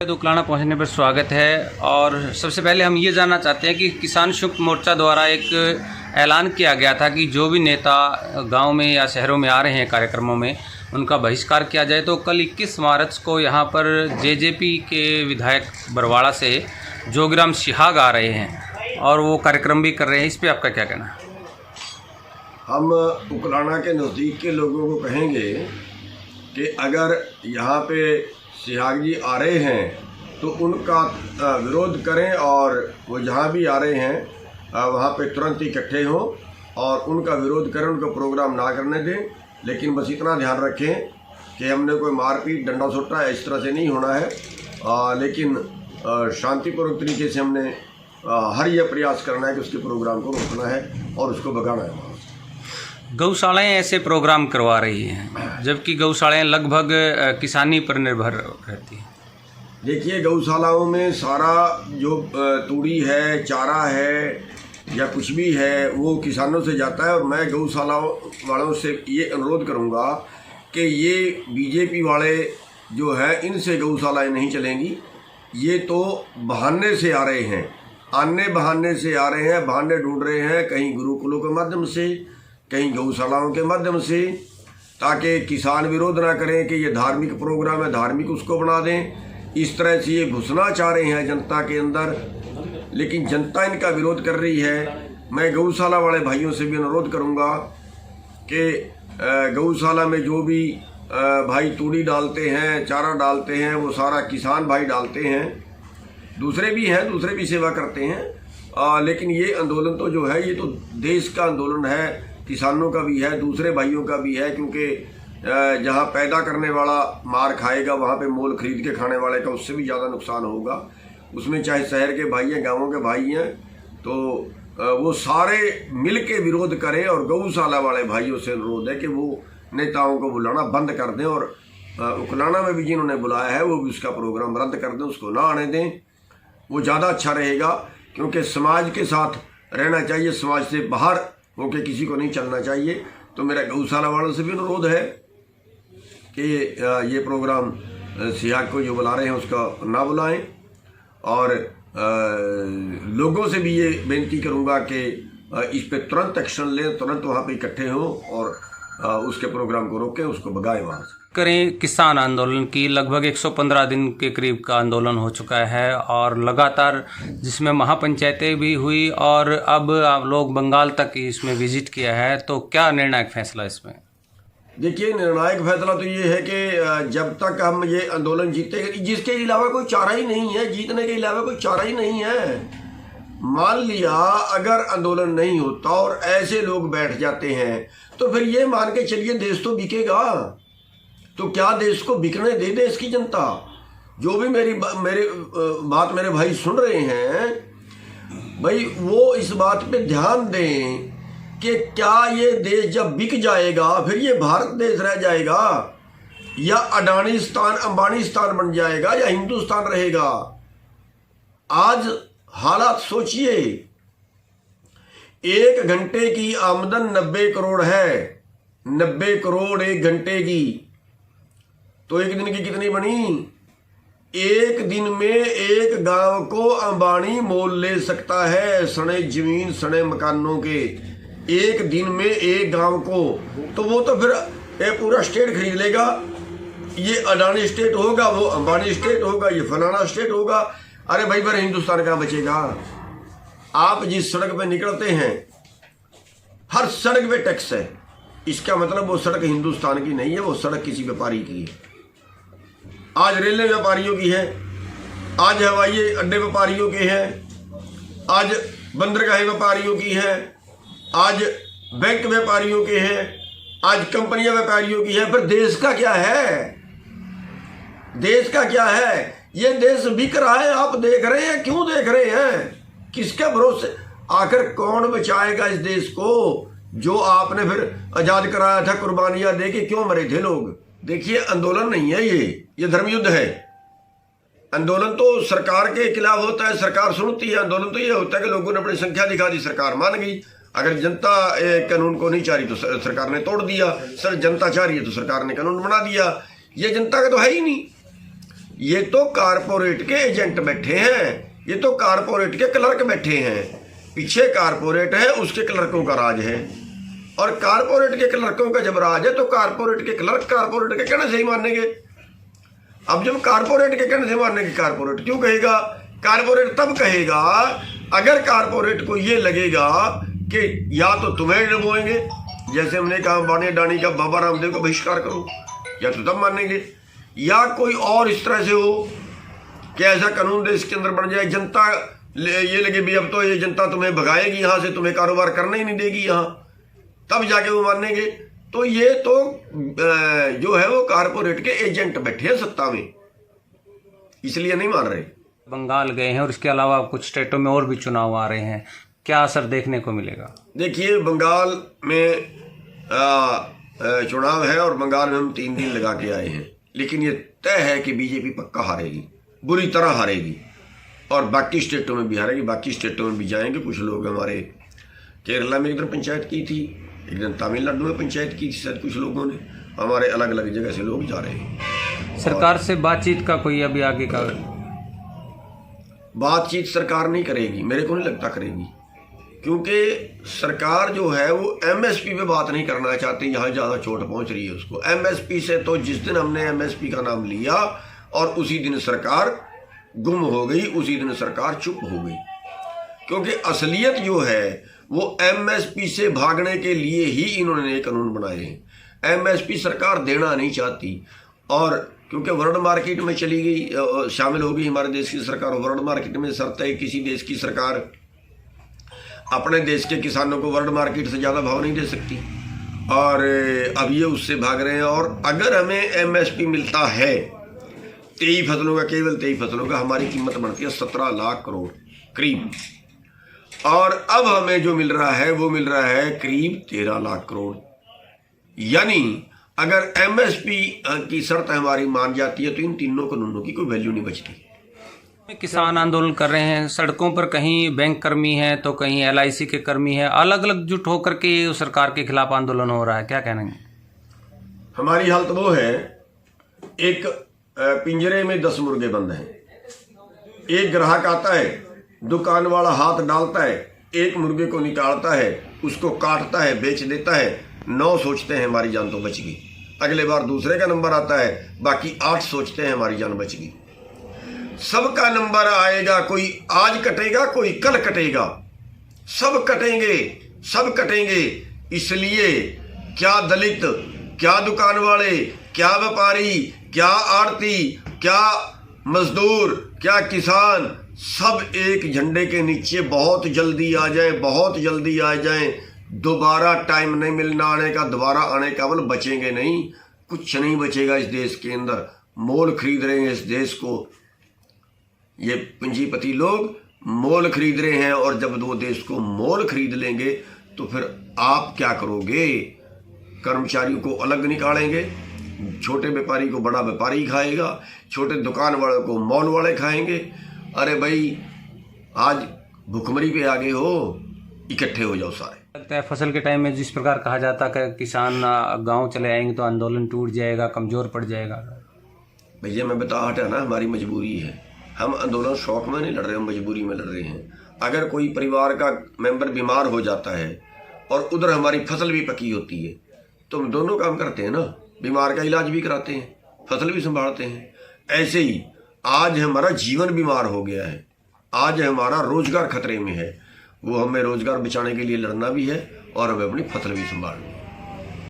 उकलाना पहुंचने पर स्वागत है। और सबसे पहले हम ये जानना चाहते हैं कि किसान संयुक्त मोर्चा द्वारा एक ऐलान किया गया था कि जो भी नेता गांव में या शहरों में आ रहे हैं कार्यक्रमों में उनका बहिष्कार किया जाए। तो कल 21 मार्च को यहां पर जेजेपी के विधायक बरवाड़ा से जोगीराम सिहाग आ रहे हैं और वो कार्यक्रम भी कर रहे हैं। इस पर आपका क्या कहना है? हम उकलाना के नज़दीक के लोगों को कहेंगे कि अगर यहाँ पे सिहाग जी आ रहे हैं तो उनका विरोध करें और वो जहाँ भी आ रहे हैं वहाँ पे तुरंत इकट्ठे हों और उनका विरोध करें, उनका प्रोग्राम ना करने दें। लेकिन बस इतना ध्यान रखें कि हमने कोई मारपीट डंडा सोटा इस तरह से नहीं होना है, लेकिन शांतिपूर्वक तरीके से हमने हर यह प्रयास करना है कि उसके प्रोग्राम को रोकना है और उसको भगाना है। गौशालाएं ऐसे प्रोग्राम करवा रही हैं जबकि गौशालाएं लगभग किसानी पर निर्भर रहती हैं। देखिए, गौशालाओं में सारा जो तूड़ी है, चारा है या कुछ भी है वो किसानों से जाता है। और मैं गौशाला वालों से ये अनुरोध करूँगा कि ये बीजेपी वाले जो है इनसे गौशालाएं नहीं चलेंगी। ये तो बहाने से आ रहे हैं, बहाने से आ रहे हैं, बहाने ढूंढ रहे हैं, कहीं गुरुकुलों के माध्यम से, कहीं गौशालाओं के माध्यम से, ताकि किसान विरोध ना करें कि ये धार्मिक प्रोग्राम है, धार्मिक उसको बना दें। इस तरह से ये घुसना चाह रहे हैं जनता के अंदर, लेकिन जनता इनका विरोध कर रही है। मैं गौशाला वाले भाइयों से भी अनुरोध करूंगा कि गौशाला में जो भी भाई तूड़ी डालते हैं, चारा डालते हैं, वो सारा किसान भाई डालते हैं। दूसरे भी हैं, दूसरे भी सेवा करते हैं, लेकिन ये आंदोलन तो जो है ये तो देश का आंदोलन है, किसानों का भी है, दूसरे भाइयों का भी है। क्योंकि जहाँ पैदा करने वाला मार खाएगा वहाँ पे मोल खरीद के खाने वाले का उससे भी ज़्यादा नुकसान होगा। उसमें चाहे शहर के भाई हैं, गाँवों के भाई हैं, तो वो सारे मिल के विरोध करें। और गौशाला वाले भाइयों से अनुरोध है कि वो नेताओं को बुलाना बंद कर दें और उकलाना में भी जिन्होंने बुलाया है वो भी उसका प्रोग्राम रद्द कर दें, उसको ना आने दें। वो ज़्यादा अच्छा रहेगा, क्योंकि समाज के साथ रहना चाहिए, समाज से बाहर होके किसी को नहीं चलना चाहिए। तो मेरा गौशाला वालों से भी अनुरोध है कि ये प्रोग्राम सिहाग को जो बुला रहे हैं उसका ना बुलाएं। और लोगों से भी ये बेनती करूंगा कि इस पे तुरंत एक्शन लें, तुरंत वहाँ पे इकट्ठे हों और उसके प्रोग्राम को रोकें, उसको भगाएं वहाँ से। करें किसान आंदोलन की लगभग 115 दिन के करीब का आंदोलन हो चुका है और लगातार जिसमें महापंचायतें भी हुई और अब आप लोग बंगाल तक इसमें विजिट किया है। तो क्या निर्णायक फैसला इसमें? देखिए, निर्णायक फैसला तो ये है कि जब तक हम ये आंदोलन जीतेंगे, जिसके अलावा कोई चारा ही नहीं है, जीतने के अलावा कोई चारा ही नहीं है। मान लिया अगर आंदोलन नहीं होता और ऐसे लोग बैठ जाते हैं तो फिर ये मान के चलिए देश तो बिकेगा। तो क्या देश को बिकने दे देश की जनता? जो भी मेरी बात मेरे भाई सुन रहे हैं भाई, वो इस बात पे ध्यान दें कि क्या ये देश जब बिक जाएगा फिर ये भारत देश रह जाएगा या अडानिस्तान अंबानिस्तान बन जाएगा या हिंदुस्तान रहेगा? आज हालात सोचिए, 1 घंटे की आमदन 90 करोड़ है, 90 करोड़ 1 घंटे की, तो 1 दिन की कितनी बनी? 1 दिन में एक गांव को अंबानी मोल ले सकता है, सड़े जमीन सड़े मकानों के। 1 दिन में एक गांव को, तो वो तो फिर एक पूरा स्टेट खरीद लेगा। ये अडानी स्टेट होगा, वो अंबानी स्टेट होगा, ये फलाना स्टेट होगा। अरे भाई, फिर हिंदुस्तान कहाँ बचेगा? आप जिस सड़क पे निकलते हैं हर सड़क पे टैक्स है। इसका मतलब वो सड़क हिंदुस्तान की नहीं है, वो सड़क किसी व्यापारी की है। आज रेलवे व्यापारियों की है, आज हवाई अड्डे व्यापारियों के हैं, आज बंदरगाह व्यापारियों की है, आज बैंक व्यापारियों के हैं, आज कंपनियां व्यापारियों की है। फिर देश का क्या है? देश का क्या है? ये देश बिक रहा है, आप देख रहे हैं। क्यों देख रहे हैं? किसके भरोसे? आखिर कौन बचाएगा इस देश को जो आपने फिर आजाद कराया था? कुर्बानियां दे के क्यों मरे थे लोग? देखिए, आंदोलन नहीं है ये धर्मयुद्ध है। आंदोलन तो सरकार के खिलाफ होता है, सरकार सुनती है। आंदोलन तो ये होता है कि लोगों ने अपनी संख्या दिखा दी, सरकार मान गई। अगर जनता कानून को नहीं चाह रही तो सरकार ने तोड़ दिया, जनता चाह रही है तो सरकार ने कानून बना दिया। ये जनता का तो है ही नहीं। ये तो कारपोरेट के एजेंट बैठे हैं, ये तो कारपोरेट के क्लर्क बैठे हैं। पीछे कारपोरेट है, उसके क्लर्कों का राज है। और कारपोरेट के क्लर्कों का जब राज है तो कारपोरेट के क्लर्क कारपोरेट के कहने से ही मानेंगे। अब जब कारपोरेट के कहने से मानेंगे, कारपोरेट क्यों कहेगा? कारपोरेट तब कहेगा अगर कारपोरेट को ये लगेगा कि या तो तुम्हें डुबोएंगे, जैसे हमने कहा बानी अडानी का बाबा रामदेव का बहिष्कार करो, या तो तब मानेंगे, या कोई और इस तरह से हो कि ऐसा कानून देश के अंदर बन जाए, जनता ये लगे भी अब तो ये जनता तुम्हें भगाएगी यहाँ से, तुम्हें कारोबार करने ही नहीं देगी यहाँ, तब जाके वो मानेंगे। तो ये तो जो है वो कारपोरेट के एजेंट बैठे हैं सत्ता में, इसलिए नहीं मान रहे। बंगाल गए हैं और इसके अलावा कुछ स्टेटों में और भी चुनाव आ रहे हैं, क्या असर देखने को मिलेगा? देखिए, बंगाल में चुनाव है और बंगाल में हम 3 दिन लगा के आए हैं, लेकिन ये तय है कि बीजेपी पक्का हारेगी, बुरी तरह हारेगी, और बाकी स्टेटों में भी हारेगी, बाकी स्टेटों में भी जाएंगे। कुछ लोग हमारे केरला में एक दिन पंचायत की थी, एक दिन तमिलनाडु में पंचायत की थी, शायद कुछ लोगों ने, हमारे अलग अलग जगह से लोग जा रहे हैं। सरकार से बातचीत का कोई अभी आगे का? बातचीत सरकार नहीं करेगी, मेरे को नहीं लगता करेगी, क्योंकि सरकार जो है वो एमएसपी पे बात नहीं करना चाहती, यहाँ ज़्यादा चोट पहुँच रही है उसको। एमएसपी से तो जिस दिन हमने एमएसपी का नाम लिया और उसी दिन सरकार गुम हो गई, उसी दिन सरकार चुप हो गई, क्योंकि असलियत जो है वो एमएसपी से भागने के लिए ही इन्होंने ये कानून बनाए हैं। एमएसपी सरकार देना नहीं चाहती, और क्योंकि वर्ल्ड मार्केट में चली गई, शामिल हो गई हमारे देश की सरकार वर्ल्ड मार्केट में। शर्त है किसी देश की सरकार अपने देश के किसानों को वर्ल्ड मार्केट से ज़्यादा भाव नहीं दे सकती, और अब ये उससे भाग रहे हैं। और अगर हमें एमएसपी मिलता है 23 फसलों का, केवल 23 फसलों का, हमारी कीमत बढ़ती है 17 लाख करोड़ करीब, और अब हमें जो मिल रहा है वो मिल रहा है करीब 13 लाख करोड़। यानी अगर एमएसपी की शर्त हमारी मान जाती है तो इन तीनों कानूनों की कोई वैल्यू नहीं बचती। किसान आंदोलन कर रहे हैं सड़कों पर, कहीं बैंक कर्मी हैं तो कहीं LIC के कर्मी हैं, अलग अलग जुट होकर के सरकार के खिलाफ आंदोलन हो रहा है, क्या कहना है? हमारी हालत वो है, एक पिंजरे में 10 मुर्गे बंद हैं, एक ग्राहक आता है, दुकान वाला हाथ डालता है, एक मुर्गे को निकालता है, उसको काटता है, बेच देता है, 9 सोचते हैं हमारी जान तो बच गई, अगले बार दूसरे का नंबर आता है, बाकी 8 सोचते हैं हमारी जान बच गई। सबका नंबर आएगा, कोई आज कटेगा, कोई कल कटेगा, सब कटेंगे, सब कटेंगे। इसलिए क्या दलित, क्या दुकान वाले, क्या व्यापारी, क्या आड़ती, क्या मजदूर, क्या किसान, सब एक झंडे के नीचे बहुत जल्दी आ जाए, बहुत जल्दी आ जाए। दोबारा टाइम नहीं मिलना आने का, दोबारा आने का, बल बचेंगे नहीं, कुछ नहीं बचेगा इस देश के अंदर। मोल खरीद रहे हैं इस देश को, ये पूंजीपति लोग मोल खरीद रहे हैं, और जब वो देश को मोल खरीद लेंगे तो फिर आप क्या करोगे? कर्मचारियों को अलग निकालेंगे, छोटे व्यापारी को बड़ा व्यापारी खाएगा, छोटे दुकान वालों को मॉल वाले खाएंगे। अरे भाई, आज भुखमरी पे आगे हो, इकट्ठे हो जाओ सारे। लगता है फसल के टाइम में जिस प्रकार कहा जाता है कि किसान गांव चले आएंगे तो आंदोलन टूट जाएगा, कमज़ोर पड़ जाएगा। भैया मैं बता हटा ना, हमारी मजबूरी है, हम आंदोलन शौक में नहीं लड़ रहे, हम मजबूरी में लड़ रहे हैं। अगर कोई परिवार का मेंबर बीमार हो जाता है और उधर हमारी फसल भी पकी होती है तो हम दोनों काम करते हैं ना, बीमार का इलाज भी कराते हैं, फसल भी संभालते हैं। ऐसे ही आज हमारा जीवन बीमार हो गया है, आज हमारा रोजगार खतरे में है, वो हमें रोजगार बचाने के लिए लड़ना भी है और हमें अपनी फसल भी संभालनी है।